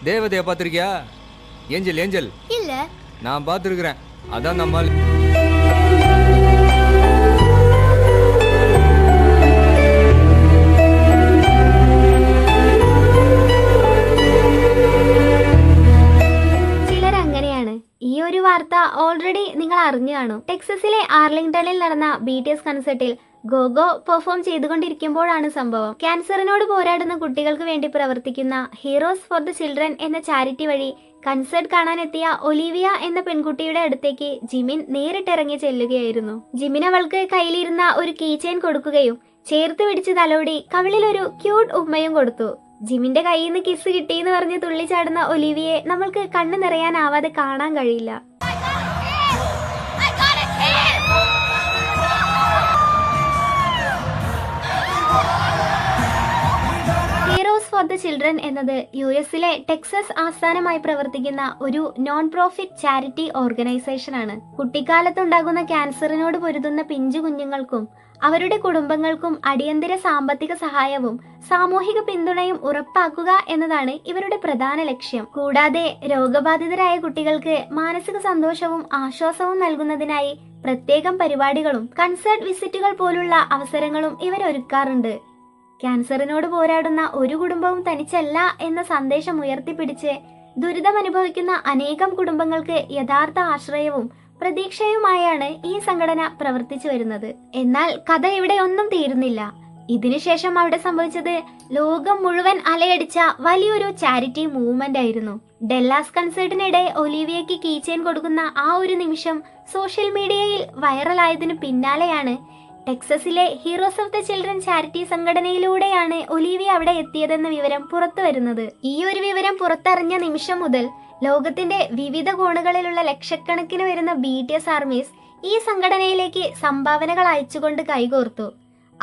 தேவதைய பாத்திருக்கியா? Angel angel இல்ல. நான் பாத்துருக்கிறேன். அதான் நம்மால். ഈ ഒരു വാർത്ത ഓൾറെഡി നിങ്ങൾ അറിഞ്ഞു കാണും. ടെക്സസിലെ ആർലിംഗ്ടണിൽ നടന്ന BTS കൺസേർട്ടിൽ ഗോഗോ പെർഫോം ചെയ്തുകൊണ്ടിരിക്കുമ്പോഴാണ് സംഭവം. ക്യാൻസറിനോട് പോരാടുന്ന കുട്ടികൾക്ക് വേണ്ടി പ്രവർത്തിക്കുന്ന ഹീറോസ് ഫോർ ദ ചിൽഡ്രൻ എന്ന ചാരിറ്റി വഴി കൺസേർട്ട് കാണാനെത്തിയ ഒലിവിയ എന്ന പെൺകുട്ടിയുടെ അടുത്തേക്ക് ജിമിൻ നേരിട്ടിറങ്ങി ചെല്ലുകയായിരുന്നു. ജിമിൻ അവൾക്ക് കയ്യിലിരുന്ന ഒരു കീ ചെയിൻ കൊടുക്കുകയും ചേർത്ത് പിടിച്ച് തലോടി കവിളിൽ ഒരു ക്യൂട്ട് ഉമ്മയും കൊടുത്തു. ജിമിന്റെ കയ്യിൽ നിന്ന് കിസ് കിട്ടിയെന്ന് പറഞ്ഞ് തുള്ളിച്ചാടുന്ന ഒലിവിയെ നമ്മൾക്ക് കണ്ണു നിറയാനാവാതെ കാണാൻ കഴിയില്ല. ഹീറോസ് ഫോർ ദ ചിൽഡ്രൻ എന്നത് US-ലെ ടെക്സസ് ആസ്ഥാനമായി പ്രവർത്തിക്കുന്ന ഒരു നോൺ പ്രോഫിറ്റ് ചാരിറ്റി ഓർഗനൈസേഷനാണ്. കുട്ടിക്കാലത്തുണ്ടാകുന്ന ക്യാൻസറിനോട് പൊരുതുന്ന പിഞ്ചു കുഞ്ഞുങ്ങൾക്കും അവരുടെ കുടുംബങ്ങൾക്കും അടിയന്തര സാമ്പത്തിക സഹായവും സാമൂഹിക പിന്തുണയും ഉറപ്പാക്കുക എന്നതാണ് ഇവരുടെ പ്രധാന ലക്ഷ്യം. കൂടാതെ രോഗബാധിതരായ കുട്ടികൾക്ക് മാനസിക സന്തോഷവും ആശ്വാസവും നൽകുന്നതിനായി പ്രത്യേകം പരിപാടികളും കൺസേർട്ട് വിസിറ്റുകൾ പോലുള്ള അവസരങ്ങളും ഇവർ ഒരുക്കാറുണ്ട്. ക്യാൻസറിനോട് പോരാടുന്ന ഒരു കുടുംബവും തനിച്ചല്ല എന്ന സന്ദേശം ഉയർത്തിപ്പിടിച്ച് ദുരിതമനുഭവിക്കുന്ന അനേകം കുടുംബങ്ങൾക്ക് യഥാർത്ഥ ആശ്രയവും പ്രതീക്ഷയുമായാണ് ഈ സംഘടന പ്രവർത്തിച്ചു വരുന്നത്. എന്നാൽ കഥ ഇവിടെ ഒന്നും തീരുന്നില്ല. ഇതിനുശേഷം അവിടെ സംഭവിച്ചത് ലോകം മുഴുവൻ അലയടിച്ച വലിയൊരു ചാരിറ്റി മൂവ്മെന്റ് ആയിരുന്നു. ഡെല്ലാസ് കൺസേർട്ടിനിടെ ഒലിവിയയ്ക്ക് കീ ചെയിൻ കൊടുക്കുന്ന ആ ഒരു നിമിഷം സോഷ്യൽ മീഡിയയിൽ വൈറലായതിനു പിന്നാലെയാണ് ടെക്സസിലെ heroes of the children charity സംഘടനയിലൂടെയാണ് ഒലിവിയ അവിടെ എത്തിയതെന്ന വിവരം പുറത്തു വരുന്നത്. ഈ ഒരു വിവരം പുറത്തറിഞ്ഞ നിമിഷം മുതൽ ലോകത്തിന്റെ വിവിധ കോണുകളിലുള്ള ലക്ഷക്കണക്കിന് വരുന്ന BTS ആർമീസ് ഈ സംഘടനയിലേക്ക് സംഭാവനകൾ അയച്ചുകൊണ്ട് കൈകോർത്തു.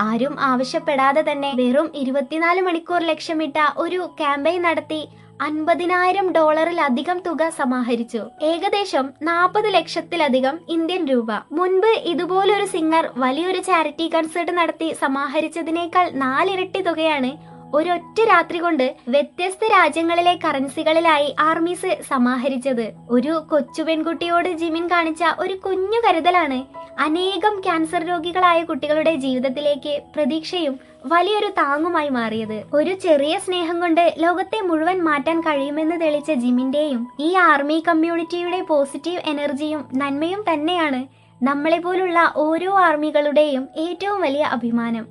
ആരും ആവശ്യപ്പെടാതെ തന്നെ വെറും 24 മണിക്കൂർ ലക്ഷ്യമിട്ട ഒരു ക്യാമ്പയിൻ നടത്തി $50,000 തുക സമാഹരിച്ചു. ഏകദേശം 40 ലക്ഷത്തിലധികം ഇന്ത്യൻ രൂപ. മുൻപ് ഇതുപോലൊരു സിംഗർ വലിയൊരു ചാരിറ്റി കൺസേർട്ട് നടത്തി സമാഹരിച്ചതിനേക്കാൾ 4 ഇരട്ടി തുകയാണ് ഒരൊറ്റ രാത്രി കൊണ്ട് വ്യത്യസ്ത രാജ്യങ്ങളിലെ കറൻസികളിലായി ആർമീസ് സമാഹരിച്ചത്. ഒരു കൊച്ചു പെൺകുട്ടിയോട് ജിമിൻ കാണിച്ച ഒരു കുഞ്ഞു കരുതലാണ് അനേകം ക്യാൻസർ രോഗികളായ കുട്ടികളുടെ ജീവിതത്തിലേക്ക് പ്രതീക്ഷയും വലിയൊരു താങ്ങുമായി മാറിയത്. ഒരു ചെറിയ സ്നേഹം കൊണ്ട് ലോകത്തെ മുഴുവൻ മാറ്റാൻ കഴിയുമെന്ന് തെളിയിച്ച ജിമിന്റെയും ഈ ആർമി കമ്മ്യൂണിറ്റിയുടെ പോസിറ്റീവ് എനർജിയും നന്മയും തന്നെയാണ് നമ്മളെ പോലുള്ള ഓരോ ആർമികളുടെയും ഏറ്റവും വലിയ അഭിമാനം.